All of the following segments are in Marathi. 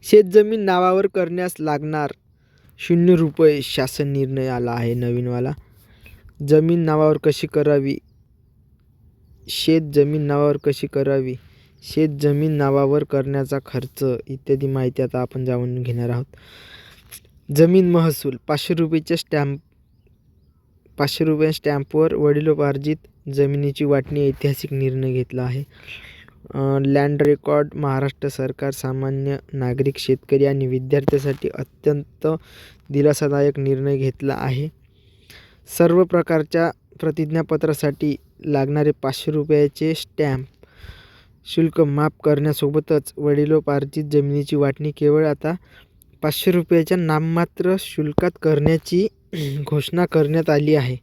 शेतजमीन नावावर करण्यास लागणार ₹0 शासन निर्णय आला आहे नवीनवाला. जमीन नावावर कशी करावी, शेतजमीन नावावर कशी करावी, शेतजमीन नावावर करण्याचा खर्च इत्यादी माहिती आता आपण जाणून घेणार आहोत. जमीन महसूल ₹500 स्टॅम्प, ₹500 स्टॅम्पवर वडिलोपार्जित जमिनीची वाटणी ऐतिहासिक निर्णय घेतला आहे. लँड रेकॉर्ड महाराष्ट्र सरकार सामान्य नागरिक, शेतकरी आणि विद्यार्थ्यांसाठी अत्यंत दिलासादायक निर्णय घेतला आहे. सर्व प्रकारच्या प्रतिज्ञापत्रासाठी लागणारे ₹500 स्टॅम्प शुल्क माफ करण्यासोबतच वडिलोपार्जित जमिनीची वाटणी केवळ आता ₹500 नाममात्र शुल्कात करण्याची घोषणा करण्यात आली आहे.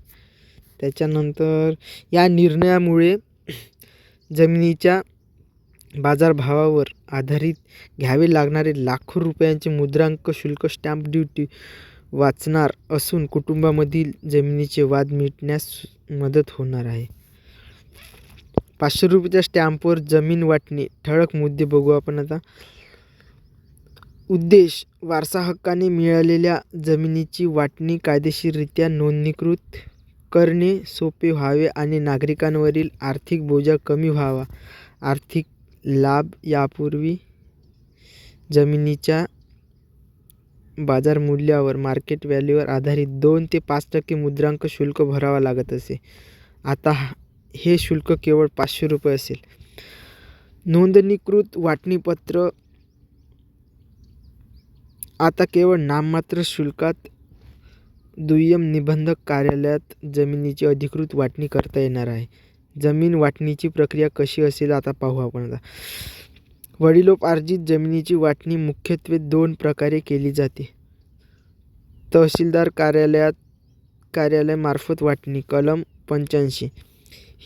त्याच्यानंतर या निर्णयामुळे जमिनीच्या बाजारभावावर आधारित घ्यावे लागणारे लाखो रुपयांचे मुद्रांक शुल्क, स्टॅम्प ड्युटी वाचणार असून कुटुंबामधील जमिनीचे वाद मिटण्यास मदत होणार आहे. ₹500 स्टॅम्पवर जमीन वाटणी. ठळक मुद्दे बघू आपण आता. उद्देश: वारसा हक्काने मिळालेल्या जमिनीची वाटणी कायदेशीररित्या नोंदणीकृत करणे सोपे व्हावे आणि नागरिकांवरील आर्थिक बोजा कमी व्हावा. आर्थिक लाभ: यापूर्वी जमिनीच्या बाजारमूल्यावर मार्केट व्हॅल्यूवर आधारित 2 ते 5% मुद्रांक शुल्क भरावा लागत असे. आता हे शुल्क केवळ ₹500 असेल. नोंदणीकृत वाटणीपत्र आता केवळ नाममात्र शुल्कात दुय्यम निबंधक कार्यालयात जमिनीची अधिकृत वाटणी करता येणार आहे. जमीन वाटणीची प्रक्रिया कशी असेल आता पाहू आपण आता. वडिलोपार्जित जमिनीची वाटणी मुख्यत्वे 2 प्रकारे केली जाते. तहसीलदार कार्यालय मार्फत वाटणी. कलम 85.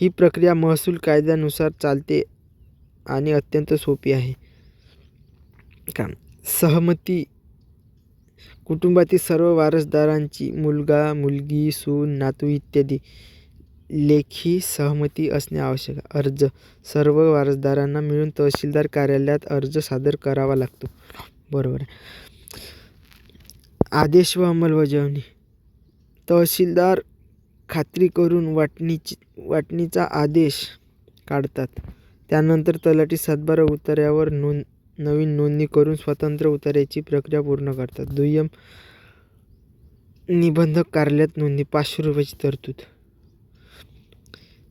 ही प्रक्रिया महसूल कायद्यानुसार चालते आणि अत्यंत सोपी आहे. सहमती: कुटुंबातील सर्व वारसदारांची मुलगा, मुलगी, सून, नातू इत्यादी लेखी सहमती असणे आवश्यक आहे. अर्ज: सर्व वारसदारांना मिळून तहसीलदार कार्यालयात अर्ज सादर करावा लागतो. बरोबर आहे. आदेश व अंमलबजावणी: तहसीलदार खात्री करून वाटणीचा आदेश काढतात. त्यानंतर तलाठी सातबारा उतार्यावर नवीन नोंदणी करून स्वतंत्र उतार्याची प्रक्रिया पूर्ण करतात. दुय्यम निबंधक कार्यालयात नोंदणी. ₹500 तरतूद: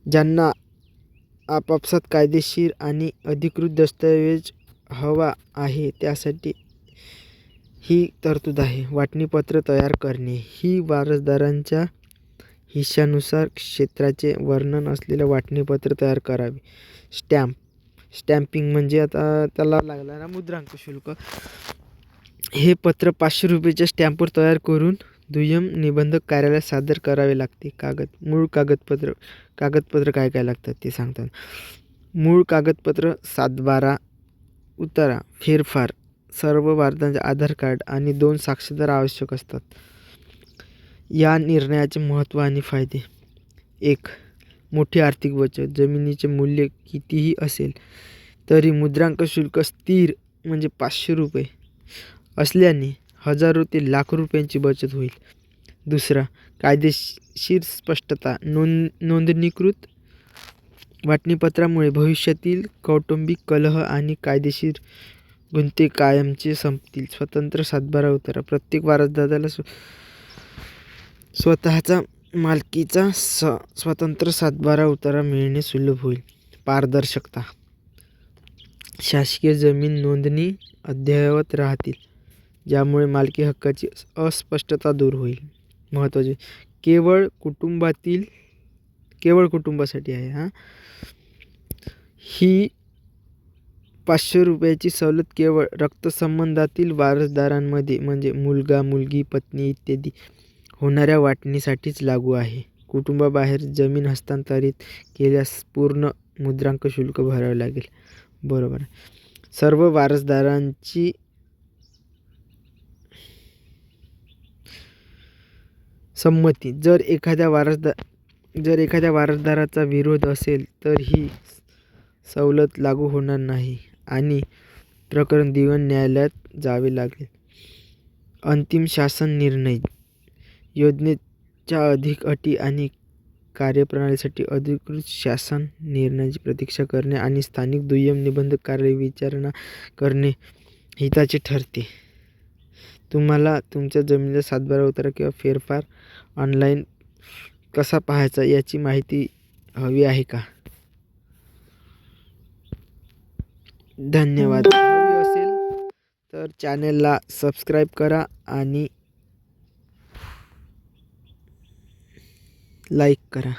ज्यांना आपापसात कायदेशीर आणि अधिकृत दस्तऐवज हवा आहे त्यासाठी ही तरतूद आहे. वाटणीपत्र तयार करणे. ही वारसदारांच्या हिश्श्यानुसार क्षेत्राचे वर्णन असलेले वाटणीपत्र तयार करावे. स्टॅम्पिंग म्हणजे आता त्याला लागणारा मुद्रांक शुल्क. हे पत्र ₹500 स्टॅम्पवर तयार करून दुय्यम निबंधक कार्यालयात सादर करावे लागते. मूळ कागदपत्र काय काय लागतात ते सांगतात. मूळ कागदपत्र: सातबारा उतारा, फेरफार, सर्व वारसदारांचे आधार कार्ड आणि 2 साक्षीदार आवश्यक असतात. या निर्णयाचे महत्त्व आणि फायदे: 1. मोठी आर्थिक बचत. जमिनीचे मूल्य कितीही असेल तरी मुद्रांक शुल्क स्थिर म्हणजे ₹500 असल्याने हजारो ते लाखो रुपयांची बचत होईल. 2. कायदेशीर स्पष्टता. नोंदणीकृत वाटणीपत्रामुळे भविष्यातील कौटुंबिक कलह आणि कायदेशीर गुंते कायमचे संपतील. स्वतंत्र सातबारा उतारा. प्रत्येक वारसदाराला स्वतःचा मालकीचा स्वतंत्र सातबारा उतारा मिळणे सुलभ होईल. पारदर्शकता. शासकीय जमीन नोंदणी अद्ययावत राहतील, ज्यामुळे मालकी हक्काची अस्पष्टता दूर होईल. महत्त्वाचे: केवळ कुटुंबासाठी आहे. ही ₹500 सवलत केवळ रक्तसंबंधातील वारसदारांमध्ये म्हणजे मुलगा, मुलगी, पत्नी इत्यादी होणाऱ्या वाटणीसाठीच लागू आहे. कुटुंबाबाहेर जमीन हस्तांतरित केल्यास पूर्ण मुद्रांक शुल्क भरावे लागेल. बरोबर. सर्व वारसदारांची संमती. जर एखाद्या वारसदाराचा विरोध असेल तर ही सवलत लागू होणार नाही आणि प्रकरण दिवाण न्यायालयात जावे लागेल. अंतिम शासन निर्णय. योजनेच्या अधिक अटी आणि कार्यप्रणालीसाठी अधिकृत शासन निर्णयाची प्रतीक्षा करणे आणि स्थानिक दुय्यम निबंधक कार्यालय विचारणा करणे हिताचे ठरते. तुम्हाला तुमच्या जमिनीचा सातबारा उतारा किंवा फेरफार ऑनलाईन कसा पाहायचा याची माहिती हवी आहे का? धन्यवाद. हवी असेल तर चॅनेलला सबस्क्राईब करा आणि लाईक करा.